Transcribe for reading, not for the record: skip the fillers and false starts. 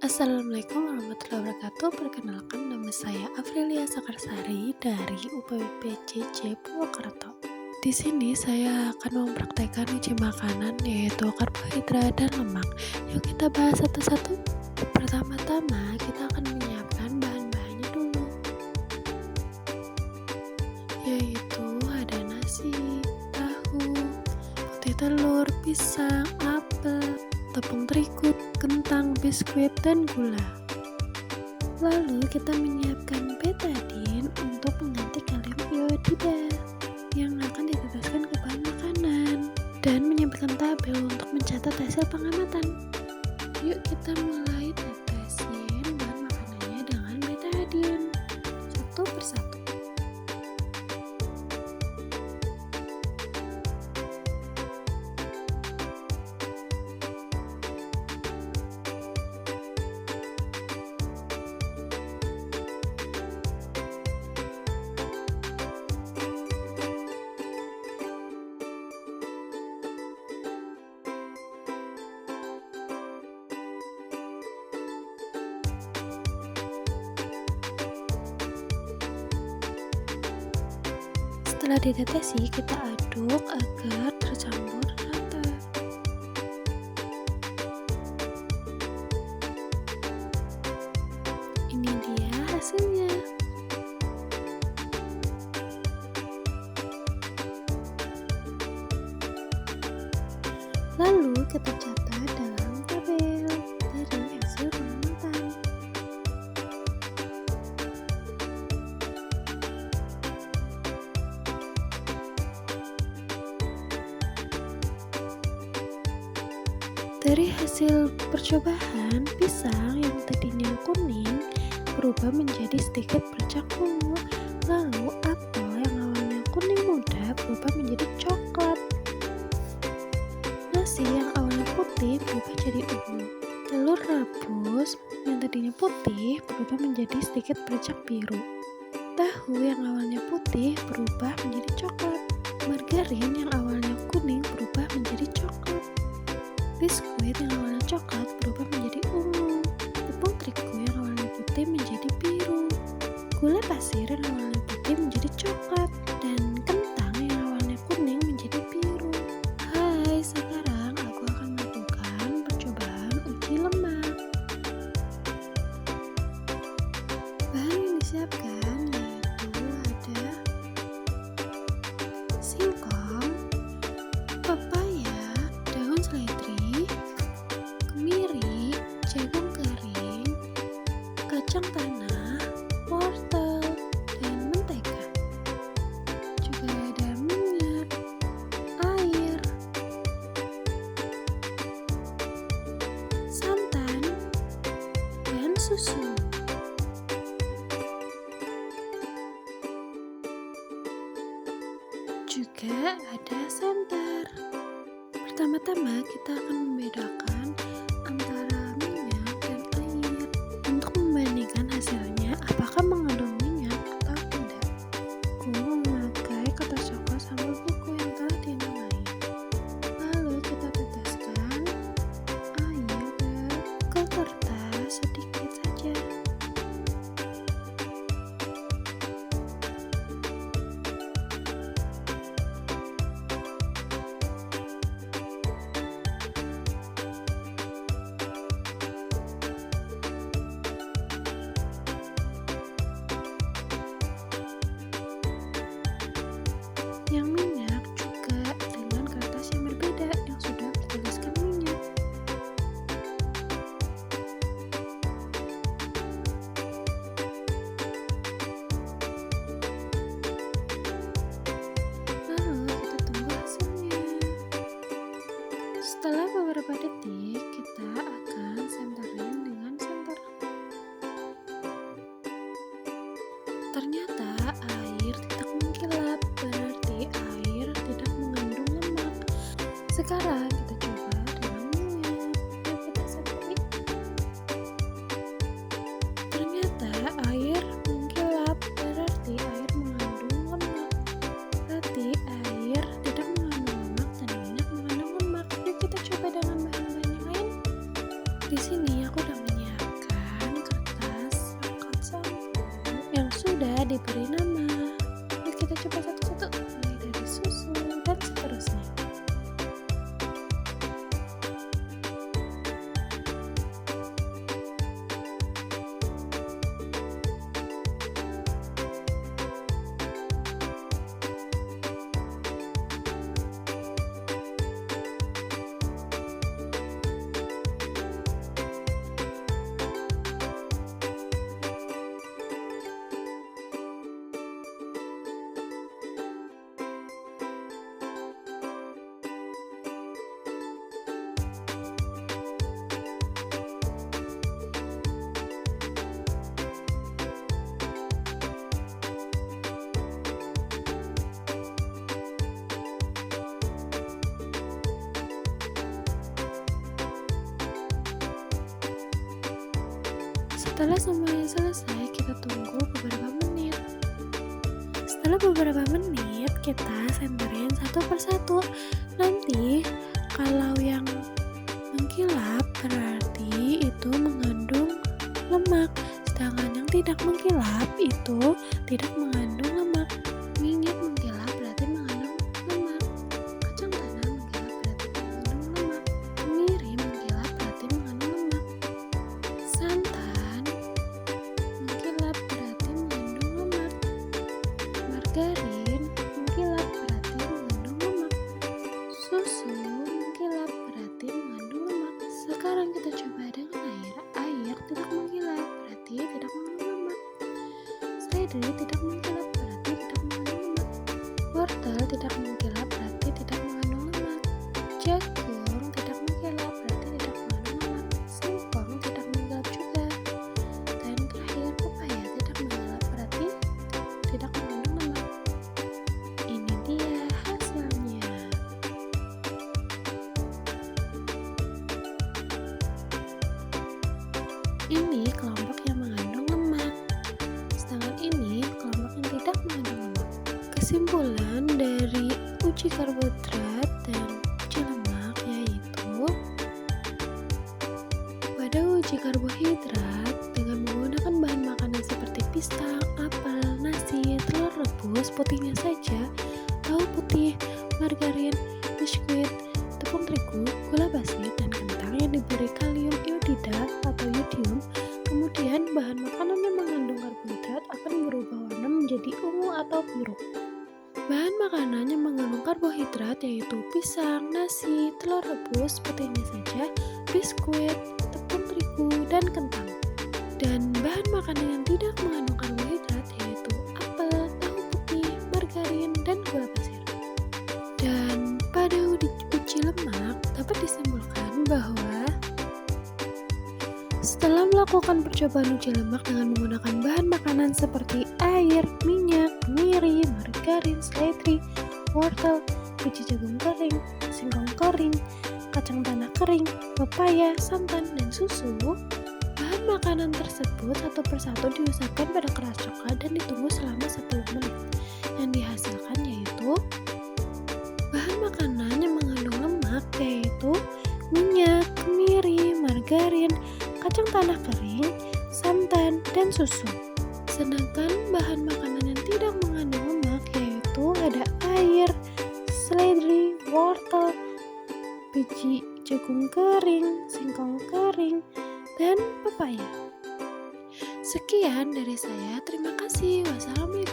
Assalamualaikum warahmatullahi wabarakatuh. Perkenalkan, nama saya Afrilia Sakarsari dari UPWP Purwokerto. Di sini saya akan mempraktekkan uji makanan yaitu karbohidrat dan lemak. Yuk kita bahas satu-satu. Pertama-tama kita akan menyiapkan bahan-bahannya dulu, yaitu ada nasi, tahu, putih telur, pisang, apel, tepung terigu, kentang, biskuit, dan gula. Lalu kita menyiapkan betadine untuk mengganti kalium iodida yang akan diteteskan ke bahan makanan dan menyiapkan tabel untuk mencatat hasil pengamatan. Yuk kita mulai tetesin bahan makanannya dengan betadine satu persatu. Setelah ditetesi, kita aduk agar tercampur rata. Ini dia hasilnya. Lalu kita catat dalam tabel dari hasil pengamatan. Dari hasil percobaan, pisang yang tadinya kuning berubah menjadi sedikit bercak ungu. Lalu apel yang awalnya kuning muda berubah menjadi coklat. Nasi yang awalnya putih berubah jadi ungu. Telur rebus yang tadinya putih berubah menjadi sedikit bercak biru. Tahu yang awalnya putih berubah menjadi coklat. Margarin yang awalnya kuning berubah menjadi coklat. Biskuit yang awalnya coklat berubah menjadi ungu. Tepung terigu yang awalnya putih menjadi biru. Gula pasir yang awalnya putih menjadi coklat. Dan kentang yang awalnya kuning menjadi biru. Hai, sekarang aku akan melakukan percobaan uji lemak. Bahan yang disiapkan yaitu ada singkong, pepaya, daun seledri, kemiri, jagung kering, kacang tanah, wortel, dan mentega. Juga ada minyak, air, santan, dan susu. Juga ada santan. Pertama-tama kita akan membedakan antara minyak dan air untuk membandingkan hasilnya apakah mengandung minyak atau tidak. Aku memakai kertas coklat sambil buku yang telah dinamai. Lalu kita teteskan air ke kertas sedikit saja. Yang minyak juga dengan kertas yang berbeda yang sudah bertuliskan minyak. Lalu kita tunggu hasilnya. Setelah beberapa detik, kita akan senterin dengan senter. Ternyata air tidak mengkilap, berarti air tidak mengandung lemak. Sekarang kita coba dengan minyak. Yuk kita setting. Ternyata air mengkilap, berarti air mengandung lemak. Berarti air tidak mengandung lemak dan minyak mengandung lemak. Yuk kita coba dengan bahan-bahan yang lain. Di sini aku udah menyiapkan diberi nama. Yuk kita coba satu-satu, mulai dari susu dan seterusnya. Setelah semuanya selesai, kita tunggu beberapa menit. Setelah beberapa menit, kita senterin satu persatu. Nanti kalau yang mengkilap berarti itu mengandung lemak, sedangkan yang tidak mengkilap itu tidak mengandung lemak. Minyak mengkilap berarti mengandung lemak. Kacang tanah mengkilap berarti mengandung lemak. Kemiri mengkilap berarti mengandung lemak. Santan mengkilap berarti mengandung lemak. Margarin mengkilap berarti mengandung lemak. Susu mengkilap berarti mengandung lemak. Sekarang kita coba dengan air. Air tidak mengkilap berarti tidak mengandung lemak. Seledri tidak mengkilap berarti tidak mengandung lemak. Wortel tidak mengkilap berarti tidak mengandung lemak. Jagung tidak mengkilap berarti tidak mengandung lemak. Singkong tidak mengkilap juga. Dan terakhir pepaya tidak mengkilap berarti tidak mengandung lemak. Ini dia hasilnya. Ini kelompok yang mengandung lemak, sedangkan ini kelompok yang tidak mengandung lemak. Kesimpulan dari uji karbohidrat dan uji lemak yaitu pada uji karbohidrat dengan menggunakan bahan makanan seperti pisang, apel, nasi, telur rebus, putihnya saja, tahu putih, margarin, biskuit, tepung terigu, gula pasir, dan kentang yang diberi kalium iodida atau yodium. Kemudian bahan makanan yang mengandung karbohidrat akan berubah warna menjadi ungu atau biru. Bahan makanan yang mengandung karbohidrat yaitu pisang, nasi, telur rebus, putihnya saja, biskuit, tepung terigu, dan kentang. Dan bahan makanan yang tidak mengandung karbohidrat yaitu apel, tahu putih, margarin, dan gula pasir. Dan pada uji lemak dapat disimpulkan bahwa setelah melakukan percobaan uji lemak dengan menggunakan bahan makanan seperti air, minyak, kemiri, margarin, seledri, wortel, biji jagung kering, singkong kering, kacang tanah kering, pepaya, santan, dan susu, bahan makanan tersebut satu persatu diusapkan pada keras coklat dan ditunggu selama 10 menit. Yang dihasilkan yaitu bahan makanan yang mengandung lemak yaitu minyak, kemiri, margarin, kacang tanah kering, santan, dan susu. Sedangkan bahan makanan yang tidak mengandung lemak yaitu ada air, seledri, wortel, biji jagung kering, singkong kering, dan pepaya. Sekian dari saya. Terima kasih. Wassalamualaikum.